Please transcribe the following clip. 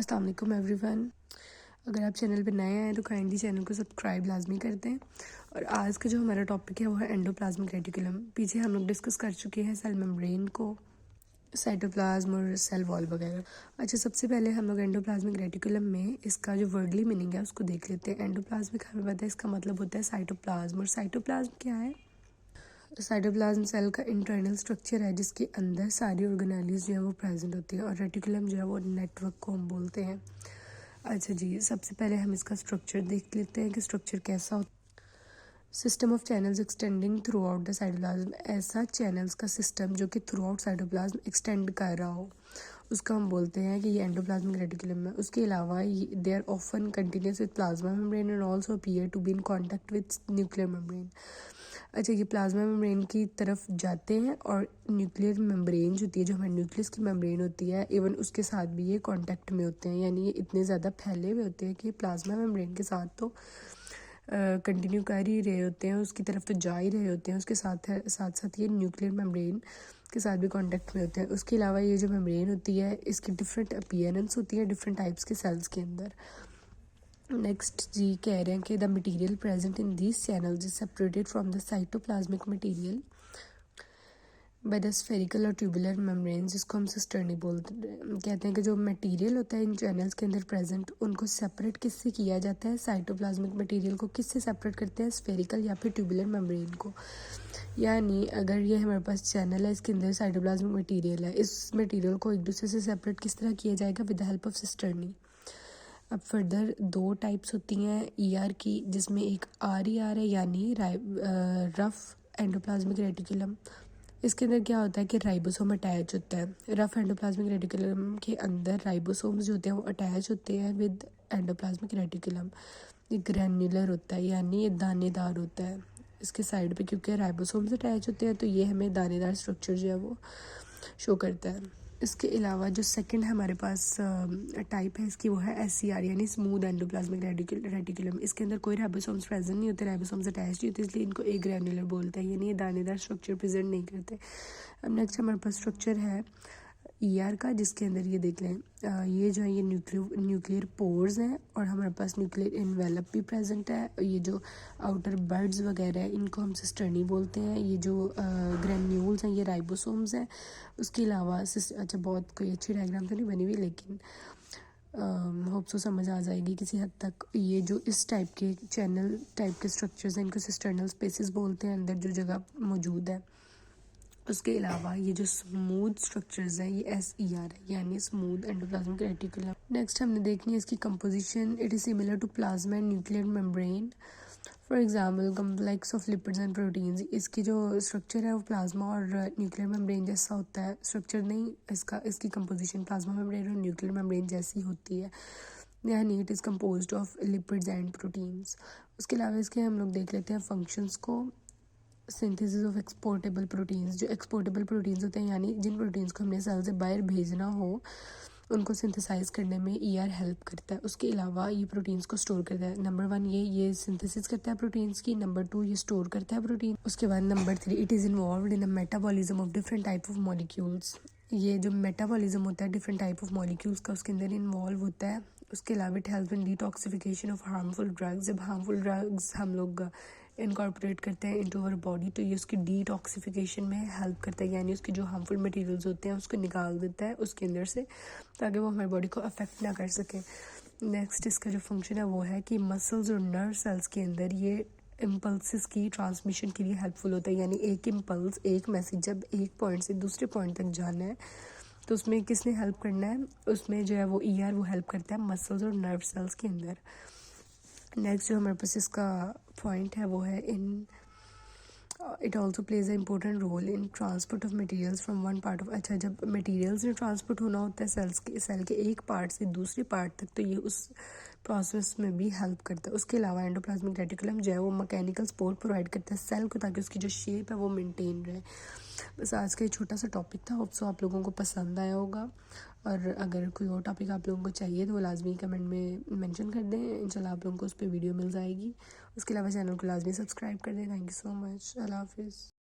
अस्सलाम वालेकुम एवरीवन। अगर आप चैनल पे नए आए तो काइंडली चैनल को सब्सक्राइब लाजमी कर दें। और आज का जो हमारा टॉपिक है वो है एंडोप्लाज्मिक रेटिकुलम। पीछे हम लोग डिस्कस कर चुके हैं सेल मेम्ब्रेन को, साइटोप्लाज्म और सेल वॉल वगैरह। अच्छा, सबसे पहले हम लोग एंडोप्लाज्मिक रेटिकुलम में इसका जो वर्डली मीनिंग है उसको देख लेते हैं। एंडोप्लाज्मिक हमें पता है इसका मतलब होता है साइटोप्लाज्म। और साइटोप्लाज्म क्या है? साइटोप्लाज्म सेल का इंटरनल स्ट्रक्चर है जिसके अंदर सारी ऑर्गेनेलीज जो है वो प्रेजेंट होती है। और रेटिकुलम जो है वो नेटवर्क को हम बोलते हैं। अच्छा जी, सबसे पहले हम इसका स्ट्रक्चर देख लेते हैं कि स्ट्रक्चर कैसा होता है। System of channels extending throughout the cytoplasm, ऐसा चैनल्स का सिस्टम जो कि थ्रू आउट साइटोप्लाज्म एक्सटेंड कर रहा हो उसका हम बोलते हैं कि ये एंडोप्लाज्मिक रेटिकुलम है। उसके अलावा they are often continuous with plasma membrane and also appear to be in contact with nuclear membrane. अच्छा, ये प्लाज्मा मेम्ब्रेन की तरफ जाते हैं और न्यूक्लियर मेम्ब्रेन जो होती है, जो हमारे न्यूक्लियस की मेम्ब्रेन होती है, इवन उसके साथ भी ये कांटेक्ट में होते हैं। यानी ये इतने ज़्यादा फैले हुए होते हैं कि प्लाज्मा मेम्ब्रेन के साथ तो कंटिन्यू कर ही रहे होते हैं, उसकी तरफ तो जा ही रहे होते हैं, उसके साथ साथ ये न्यूक्लियर मेम्ब्रेन के साथ भी कांटेक्ट में होते हैं। उसके अलावा ये जो मेम्ब्रेन होती है इसकी डिफरेंट अपीयरेंस होती है डिफरेंट टाइप्स के सेल्स के अंदर। नेक्स्ट जी कह रहे हैं कि the material present in this channels is separated from the cytoplasmic material by the spherical और ट्यूबुलर मेम्ब्रेन, जिसको हम सिस्टर्नी बोलते हैं। कहते हैं कि जो मटेरियल होता है इन चैनल्स के अंदर प्रेजेंट, उनको सेपरेट किससे किया जाता है? साइटोप्लाज्मिक मटेरियल को किससे सेपरेट करते हैं? स्फेरिकल या फिर ट्यूबुलर मेम्ब्रेन को। यानी अगर ये हमारे पास चैनल है, इसके अंदर साइटोप्लाज्मिक मटेरियल है, इस मटेरियल को एक दूसरे से सेपरेट किस तरह किया जाएगा? With the help of cisternae. अब फर्दर दो टाइप्स होती हैं ईआर की, जिसमें एक आर है यानी रफ एंडोप्लाज्मिक रेटिकुलम। इसके अंदर क्या होता है कि राइबोसोम अटैच होता है। रफ एंडोप्लाज्मिक रेटिकुलम के अंदर राइबोसोम्स जो होते हैं वो अटैच होते हैं विद एंडोप्लाज्मिक रेटिकुलम। ये ग्रैन्युलर होता है यानी ये दानेदार होता है। इसके साइड पे क्योंकि राइबोसोम्स अटैच होते हैं तो ये हमें दानेदार स्ट्रक्चर जो है वो शो करता है। इसके अलावा जो सेकंड हमारे पास टाइप है इसकी वो है एससीआर यानी स्मूथ एंडोप्लाज्मिक रेटिकुलम। इसके अंदर कोई राइबोसोम्स प्रेजेंट नहीं होते, राइबोसोम्स अटैच नहीं होते, इसलिए इनको ए ग्रैन्युलर बोलते हैं, यानी ये दानेदार स्ट्रक्चर प्रेजेंट नहीं करते। अब नेक्स्ट हमारे पास स्ट्रक्चर है ईआर का, जिसके अंदर ये देख लें ये जो है ये न्यूक्लियर पोर्स हैं और हमारे पास न्यूक्लियर इन्वेलप भी प्रेजेंट है। ये जो आउटर बर्ड्स वगैरह है इनको हम सिस्टर्नी बोलते हैं। ये जो ग्रेन्यूल्स हैं ये राइबोसोम्स हैं। उसके अलावा अच्छा, बहुत कोई अच्छी डायग्राम तो नहीं बनी हुई लेकिन होप सो समझ आ जाएगी किसी हद तक। ये जो इस टाइप के चैनल टाइप के स्ट्रक्चर्स हैं इनको सिस्टर्नल स्पेसिस बोलते हैं, अंदर जो जगह मौजूद है। उसके अलावा ये जो स्मूथ स्ट्रक्चर्स हैं ये एसईआर है यानी स्मूथ एंडोप्लाज्मिक रेटिकुलम। नेक्स्ट हमने देखनी है इसकी composition. It is similar to plasma and nuclear membrane, for example complex of lipids and proteins. इसकी जो स्ट्रक्चर है वो प्लाज्मा और न्यूक्लियर मेम्ब्रेन जैसा होता है। स्ट्रक्चर नहीं, इसकी कंपोजिशन प्लाज्मा मेम्ब्रेन और न्यूक्लियर मेम्ब्रेन जैसी होती है, यानी it is composed of lipids and proteins. उसके अलावा इसके हम लोग देख लेते हैं फंक्शंस को। सिंथेसिस ऑफ एक्सपोर्टेबल प्रोटीन्स, जो एक्सपोर्टेबल प्रोटीन्स होते हैं यानी जिन प्रोटीन्स को हमने सेल से बाहर भेजना हो उनको सिंथेसाइज करने में ईआर हेल्प करता है। उसके अलावा ये प्रोटीन्स को स्टोर करता है। नंबर 1 ये सिंथेसिस करता है प्रोटीन्स की। नंबर 2 ये स्टोर करता है प्रोटीन। उसके बाद number 3 it is involved in a metabolism of different type of molecules. ये जो मेटाबॉलिज्म होता है डिफरेंट टाइप ऑफ मॉलिक्यूल्स का उसके अंदर इन्वॉल्व होता है। उसके अलावा it help in detoxification of harmful drugs. जब हार्मफुल ड्रग्स हम लोग इनकॉर्पोरेट करते हैं इनटू अवर बॉडी तो ये उसकी डिटॉक्सिफिकेशन में हेल्प करता है, यानी उसके जो हार्मफुल मटेरियल्स होते हैं उसको निकाल देता है उसके अंदर से, ताकि वो हमारी बॉडी को अफेक्ट ना कर सके। नेक्स्ट इसका जो फंक्शन है वो है कि मसल्स और नर्व सेल्स के अंदर ये इम्पल्सिस की ट्रांसमिशन के लिए हेल्पफुल होता है। यानी एक इम्पल्स, एक मैसेज जब एक पॉइंट से दूसरे पॉइंट तक जाना है तो उसमें किसने हेल्प करना है? उसमें जो है वो ईआर वो हेल्प करता है मसल्स और नर्व सेल्स के अंदर। नेक्स्ट जो हमारे पास इसका पॉइंट है वो है in it also plays a important role in transport of materials from one part of. अच्छा, जब मटेरियल्स में ट्रांसपोर्ट होना होता है सेल के एक पार्ट से दूसरे पार्ट तक तो ये उस प्रोसेस में भी हेल्प करता है। उसके अलावा एंडोप्लाज्मिक रेटिकुलम जो है वो मैकेनिकल सपोर्ट प्रोवाइड करता है सेल को, ताकि उसकी जो शेप है वो मेंटेन रहे। बस आज का ये छोटा सा टॉपिक था, होप सो आप लोगों को पसंद आया होगा। और अगर कोई और टॉपिक आप लोगों को चाहिए तो वो लाजमी कमेंट में मेंशन कर दें, इंशाल्लाह आप लोगों को उस पर वीडियो मिल जाएगी। उसके अलावा चैनल को लाजमी सब्सक्राइब कर दें। Thank you so much. अल्लाह हाफिज़।